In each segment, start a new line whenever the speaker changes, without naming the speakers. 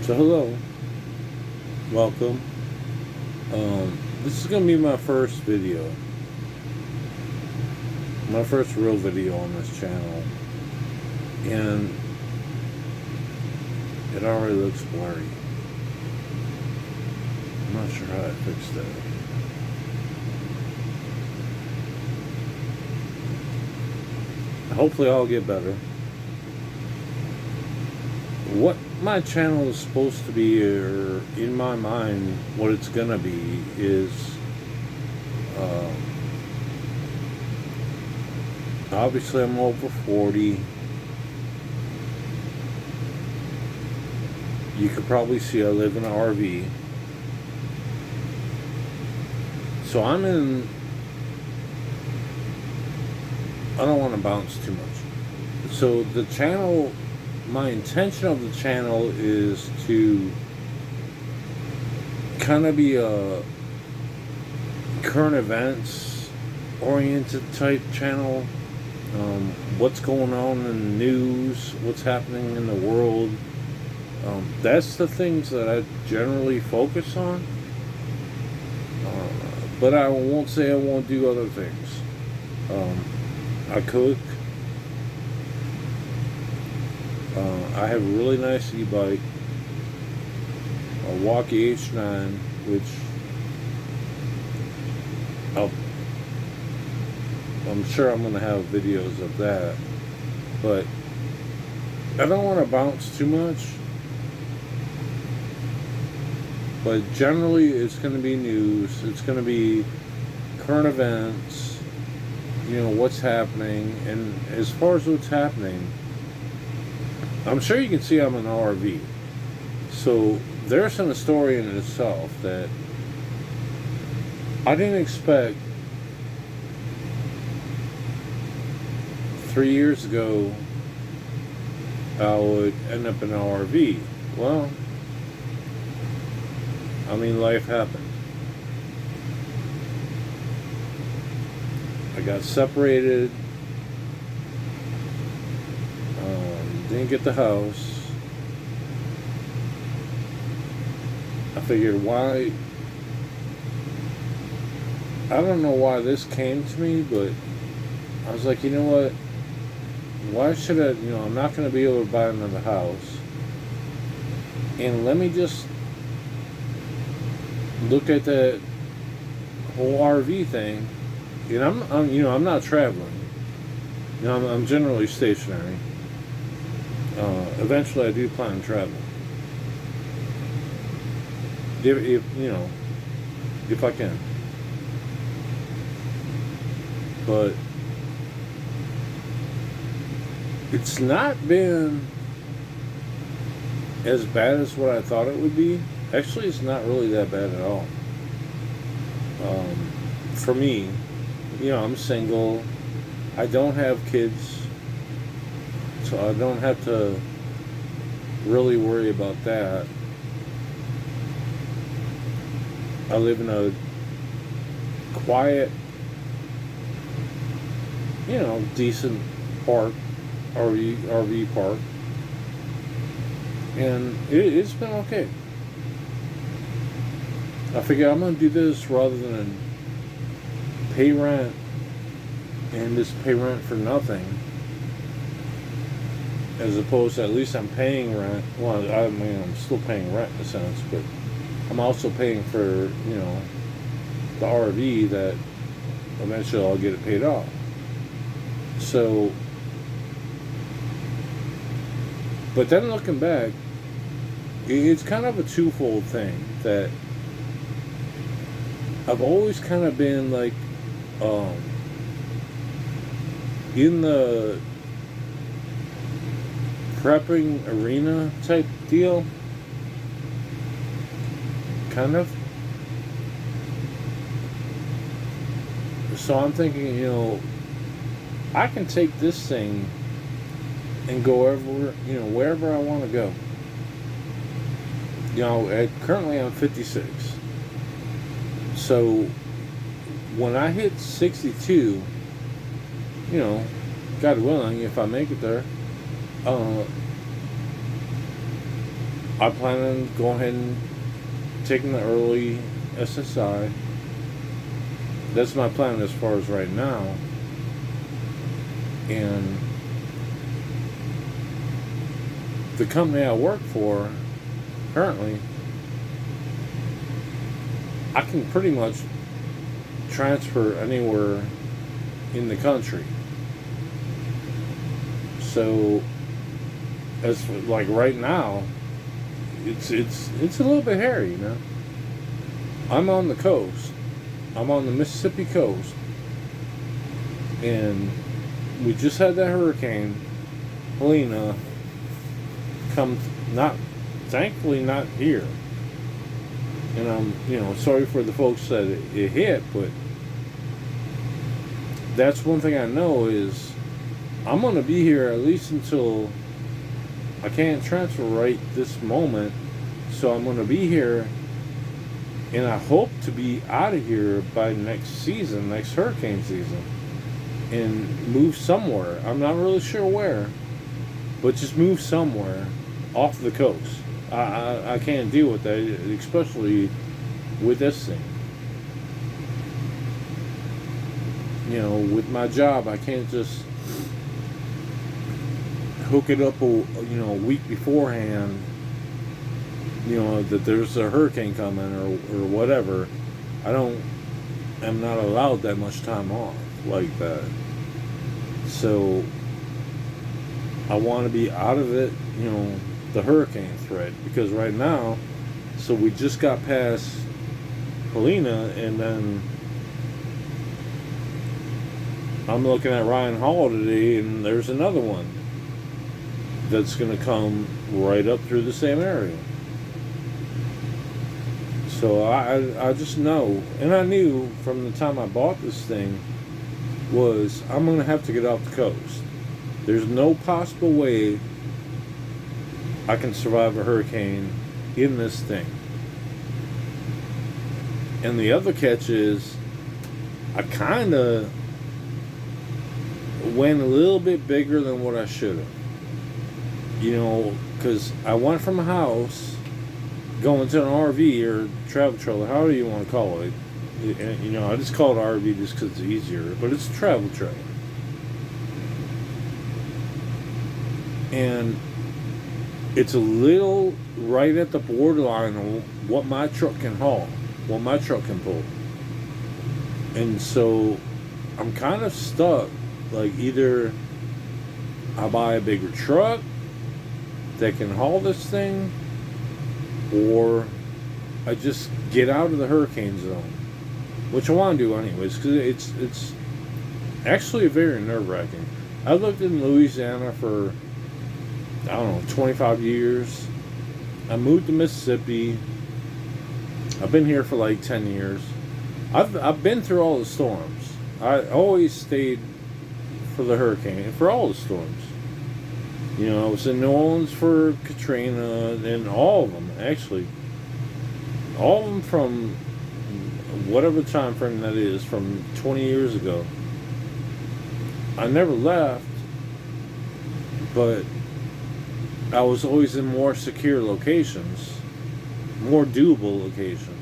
So hello, welcome. This is gonna be my first video, my first real video on this channel, and it already looks blurry. I'm not sure how I fixed that. Hopefully I'll get better. What my channel is supposed to be, or in my mind, what it's gonna be, is obviously I'm over 40. You could probably see I live in an RV. So I don't want to bounce too much. So the channel, my intention of the channel is to kind of be a current events oriented type channel. What's going on in the news, what's happening in the world. That's the things that I generally focus on. But I won't say I won't do other things. I cook. I have a really nice e-bike, a Walkie H9, which I'm sure I'm going to have videos of that, but I don't want to bounce too much. But generally it's going to be news, it's going to be current events, what's happening. And as far as what's happening, I'm sure you can see I'm an RV. So there's a story in itself that I didn't expect 3 years ago I would end up in an RV. Well, I mean, life happened. I got separated. Didn't get the house. I figured, why? I don't know why this came to me, but I was like, you know what? Why should I? I'm not going to be able to buy another house. And let me just look at that whole RV thing. And I'm not traveling. I'm generally stationary. Eventually, I do plan to travel. If I can. But it's not been as bad as what I thought it would be. Actually, it's not really that bad at all. For me, I'm single. I don't have kids, so I don't have to really worry about that. I live in a quiet, decent park, RV park, and it's been okay. I figure I'm going to do this rather than pay rent and just pay rent for nothing, as opposed to, at least I'm paying rent. Well, I mean, I'm still paying rent in a sense, but I'm also paying for, the RV that eventually I'll get it paid off. So, but then looking back, it's kind of a twofold thing that I've always kind of been like, in the prepping arena type deal, kind of. So I'm thinking, I can take this thing and go wherever I want to go. Currently I'm 56. So when I hit 62, God willing, if I make it there, I plan on going ahead and taking the early SSI. That's my plan as far as right now. And the company I work for currently, I can pretty much transfer anywhere in the country. So, as for, like right now, it's a little bit hairy, you know. I'm on the coast. I'm on the Mississippi coast, and we just had that hurricane, Helena, come not, thankfully not here. And I'm sorry for the folks that it hit, but that's one thing I know is I'm gonna be here at least until I can't transfer right this moment. So I'm gonna be here, and I hope to be out of here by next season, next hurricane season, and move somewhere. I'm not really sure where, but just move somewhere off the coast. I can't deal with that, especially with this thing. With my job, I can't just hook it up a week beforehand. That there's a hurricane coming or whatever. I'm not allowed that much time off like that. So I want to be out of it, the hurricane threat, because right now, so we just got past Helena, and then I'm looking at Ryan Hall today, and there's another one that's going to come right up through the same area. So I just know, and I knew from the time I bought this thing, was I'm going to have to get off the coast. There's no possible way I can survive a hurricane in this thing. And the other catch is, I kind of went a little bit bigger than what I should have. Because I went from a house going to an RV or travel trailer, however you want to call it. I just call it RV just because it's easier, but it's a travel trailer. And it's a little right at the borderline of what my truck can haul, what my truck can pull. And so I'm kind of stuck. Like, either I buy a bigger truck that can haul this thing, or I just get out of the hurricane zone, which I want to do anyways, because it's actually very nerve-wracking. I lived in Louisiana for, I don't know, 25 years. I moved to Mississippi. I've been here for like 10 years. I've been through all the storms. I always stayed for the hurricane, for all the storms. I was in New Orleans for Katrina, and all of them, actually. All of them from whatever time frame that is, from 20 years ago. I never left, but I was always in more secure locations, more doable locations.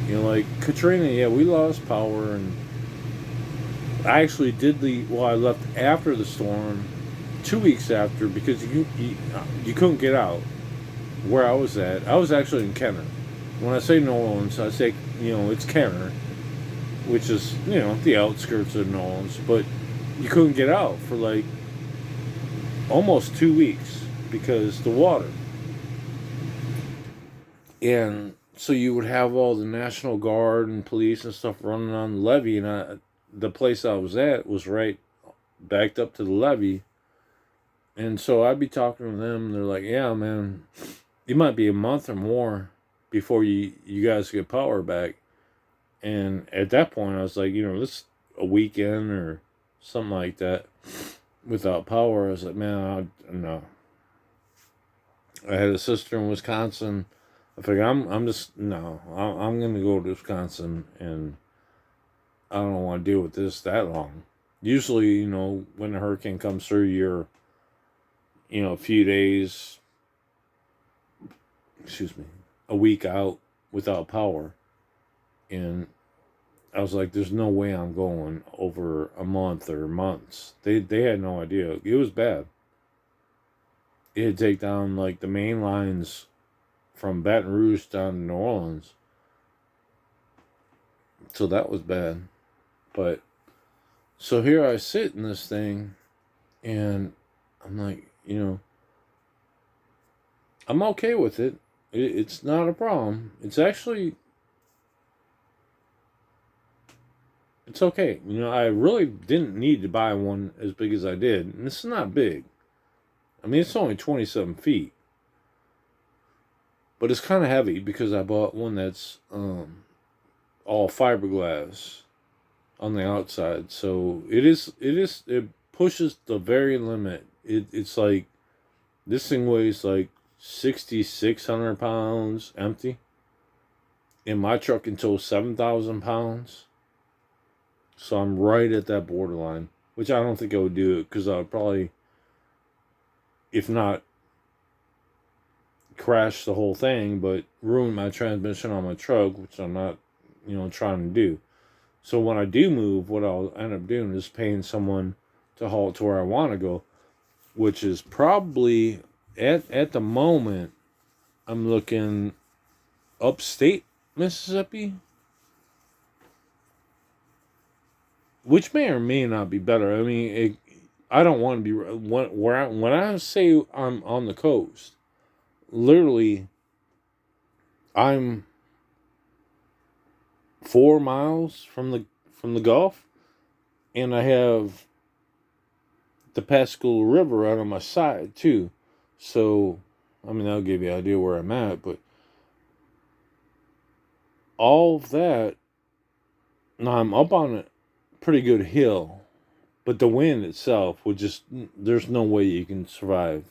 Like Katrina, yeah, we lost power, and I actually did I left after the storm, 2 weeks after, because you couldn't get out where I was at. I was actually in Kenner. When I say New Orleans, I say, it's Kenner, which is, the outskirts of New Orleans, but you couldn't get out for like almost 2 weeks because the water. And so you would have all the National Guard and police and stuff running on the levee, and the place I was at was right backed up to the levee. And so I'd be talking to them, and they're like, yeah, man, it might be a month or more before you guys get power back. And at that point, I was like, this a weekend or something like that without power. I was like, man, no. I had a sister in Wisconsin. I figured I'm going to go to Wisconsin, and I don't want to deal with this that long. Usually, when a hurricane comes through, you're, a few days, excuse me, a week out without power. And I was like, there's no way I'm going over a month or months. They had no idea. It was bad. It had take down like the main lines from Baton Rouge down to New Orleans. So that was bad. But so here I sit in this thing and I'm like, I'm okay with it. It's not a problem. It's actually, it's okay. I really didn't need to buy one as big as I did. And this is not big. I mean, it's only 27 feet. But it's kind of heavy because I bought one that's all fiberglass on the outside. So it pushes the very limit. It's like, this thing weighs like 6,600 pounds empty. And my truck can tow 7,000 pounds. So I'm right at that borderline, which I don't think I would do it because I would probably, if not crash the whole thing, but ruin my transmission on my truck, which I'm not, trying to do. So when I do move, what I'll end up doing is paying someone to haul it to where I want to go, which is probably at the moment I'm looking upstate Mississippi, which may or may not be better. I mean, I don't want to be when I say I'm on the coast. Literally, I'm 4 miles from the Gulf, and I have the Pascagoula River out on my side too. So, I mean, that'll give you an idea where I'm at. But all of that, now I'm up on a pretty good hill, but the wind itself would just, there's no way you can survive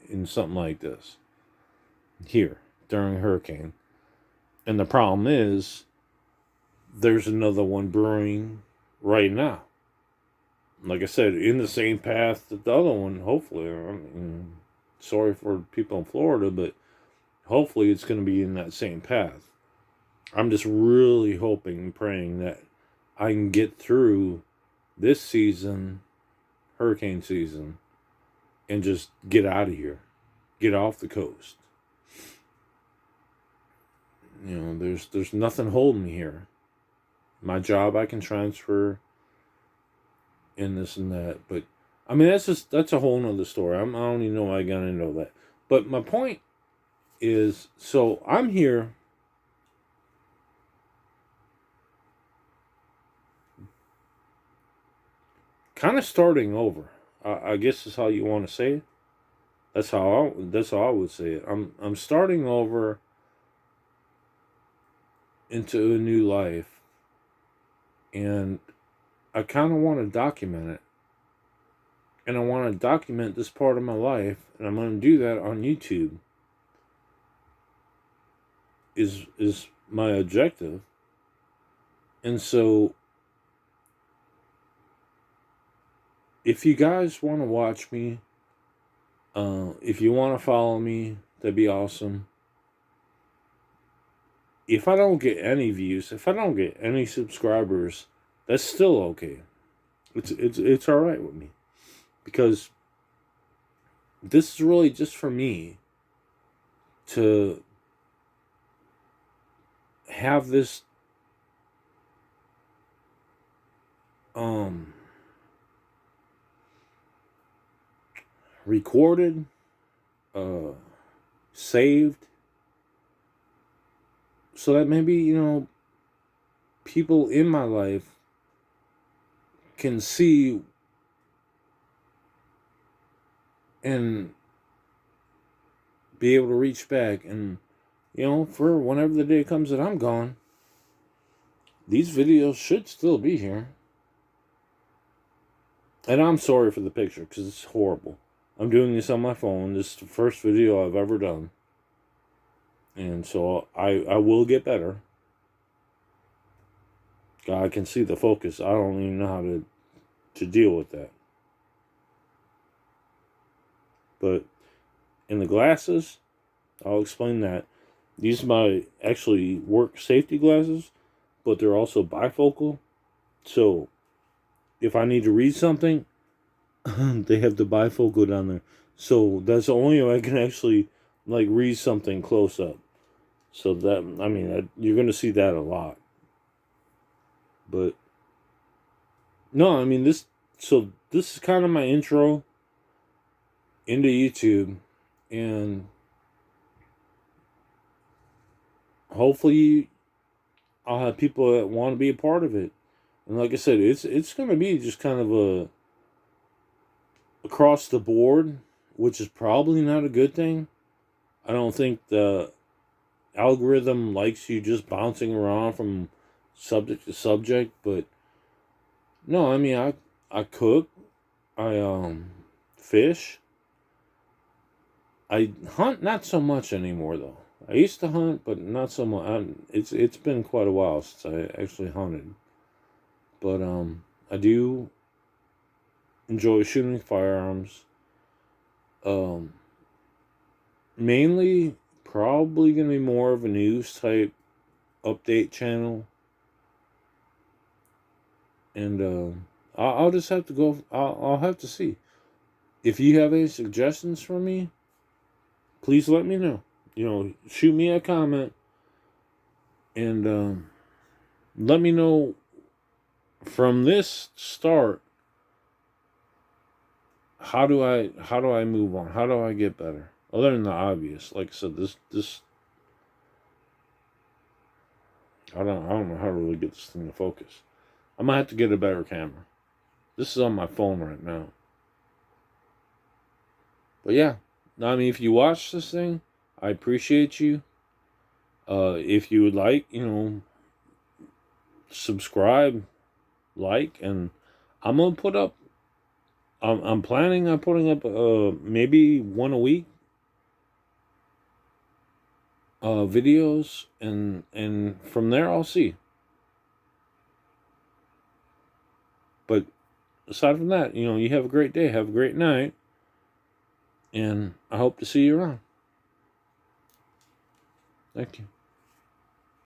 in something like this here during a hurricane. And the problem is, there's another one brewing right now. Like I said, in the same path that the other one, hopefully. I mean, sorry for people in Florida, but hopefully it's going to be in that same path. I'm just really hoping and praying that I can get through this season, hurricane season, and just get out of here. Get off the coast. There's nothing holding me here. My job I can transfer in this and that, but I mean that's a whole nother story. I don't even know why I got into all that. But my point is, so I'm here kind of starting over. I guess is how you want to say it. That's how I would say it. I'm starting over into a new life, and I kind of want to document it. And I want to document this part of my life, and I'm going to do that on YouTube. Is my objective. And so if you guys want to watch me, if you want to follow me, that'd be awesome. If I don't get any views, if I don't get any subscribers, that's still okay. It's all right with me, because this is really just for me to have this recorded, saved, so that maybe people in my life can see and be able to reach back, and for whenever the day comes that I'm gone, these videos should still be here. And I'm sorry for the picture because it's horrible. I'm doing this on my phone. This is the first video I've ever done, and so I will get better. God, I can see the focus. I don't even know how to deal with that. But in the glasses, I'll explain that. These are my actually work safety glasses, but they're also bifocal. So if I need to read something, they have the bifocal down there. So that's the only way I can actually like read something close up. So that, I mean, you're gonna see that a lot. But no, I mean this. So this is kind of my intro into YouTube, and hopefully I'll have people that want to be a part of it. And like I said, it's gonna be just kind of a across the board, which is probably not a good thing. I don't think the algorithm likes you just bouncing around from subject to subject, but no, I mean I cook, I fish, I hunt not so much anymore though. I used to hunt, but not so much. It's been quite a while since I actually hunted, but I do enjoy shooting firearms. Um, Mainly, probably gonna be more of a news type update channel, and I'll just have to go. I'll have to see. If you have any suggestions for me, please let me know. You know, shoot me a comment and let me know from this start. How do I move on? How do I get better? Other than the obvious, like I said, this I don't know how to really get this thing to focus. I might have to get a better camera. This is on my phone right now. But yeah, I mean, if you watch this thing, I appreciate you. If you would like, subscribe, like, and I'm gonna put up. I'm planning on putting up maybe one a week videos, and from there I'll see. But aside from that, you have a great day, have a great night, and I hope to see you around. Thank you.